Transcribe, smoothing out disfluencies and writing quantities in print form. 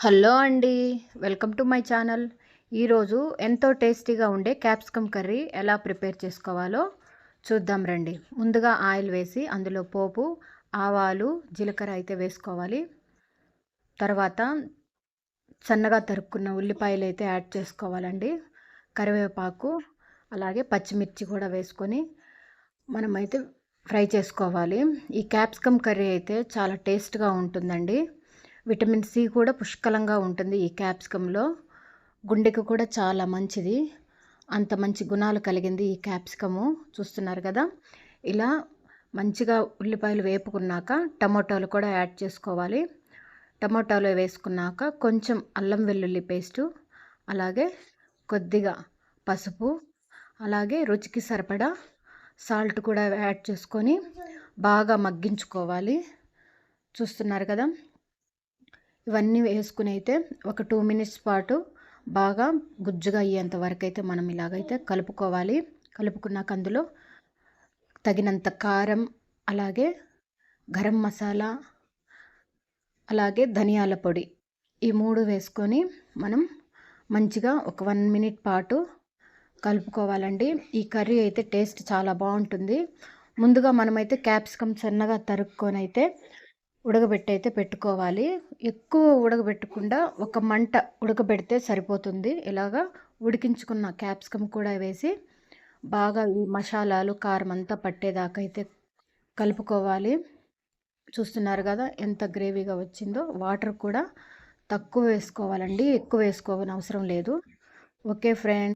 Hello అండి. Welcome to my channel. ఈరోజు ఎంతో టేస్టీగా ఉండే క్యాప్సికమ్ కర్రీ ఎలా ప్రిపేర్ చేసుకోవాలో చూద్దాం రండి. ముందుగా ఆయిల్ వేసి అందులో పోపు, ఆవాలు, జీలకర్ర అయితే వేసుకోవాలి. తర్వాత సన్నగా తరుక్కున్న ఉల్లిపాయలు అయితే యాడ్ చేసుకోవాలండి. కరివేపాకు, అలాగే పచ్చిమిర్చి కూడా వేసుకొని మనమైతే ఫ్రై చేసుకోవాలి. ఈ క్యాప్సికమ్ కర్రీ అయితే చాలా టేస్ట్గా ఉంటుందండి. విటమిన్ సి కూడా పుష్కలంగా ఉంటుంది ఈ క్యాప్సికంలో. గుండెకు కూడా చాలా మంచిది. అంత మంచి గుణాలు కలిగింది ఈ క్యాప్సికము. చూస్తున్నారు కదా. ఇలా మంచిగా ఉల్లిపాయలు వేపుకున్నాక టమోటాలు కూడా యాడ్ చేసుకోవాలి. టమోటాలు వేసుకున్నాక కొంచెం అల్లం వెల్లుల్లి పేస్టు, అలాగే కొద్దిగా పసుపు, అలాగే రుచికి సరిపడా సాల్ట్ కూడా యాడ్ చేసుకొని బాగా మగ్గించుకోవాలి. చూస్తున్నారు కదా. ఇవన్నీ వేసుకుని అయితే ఒక 2 మినిట్స్ పాటు బాగా గుజ్జుగా అయ్యేంత వరకు అయితే మనం ఇలాగైతే కలుపుకోవాలి. కలుపుకున్నాక అందులో తగినంత కారం, అలాగే గరం మసాలా, అలాగే ధనియాల పొడి, ఈ 3 వేసుకొని మనం మంచిగా ఒక 1 మినిట్ పాటు కలుపుకోవాలండి. ఈ కర్రీ అయితే టేస్ట్ చాలా బాగుంటుంది. ముందుగా మనమైతే క్యాప్సికమ్ సన్నగా తరుక్కొని అయితే ఉడకబెట్టి పెట్టుకోవాలి. ఎక్కువ ఉడకబెట్టకుండా ఒక మంట ఉడకబెడితే సరిపోతుంది. ఇలాగా ఉడికించుకున్న క్యాప్సికమ్ కూడా వేసి బాగా ఈ మసాలాలు కారం అంతా పట్టేదాకా అయితే కలుపుకోవాలి. చూస్తున్నారు కదా ఎంత గ్రేవీగా వచ్చిందో. వాటర్ కూడా తక్కువ వేసుకోవాలండి, ఎక్కువ వేసుకోవని అవసరం లేదు. Okay friends.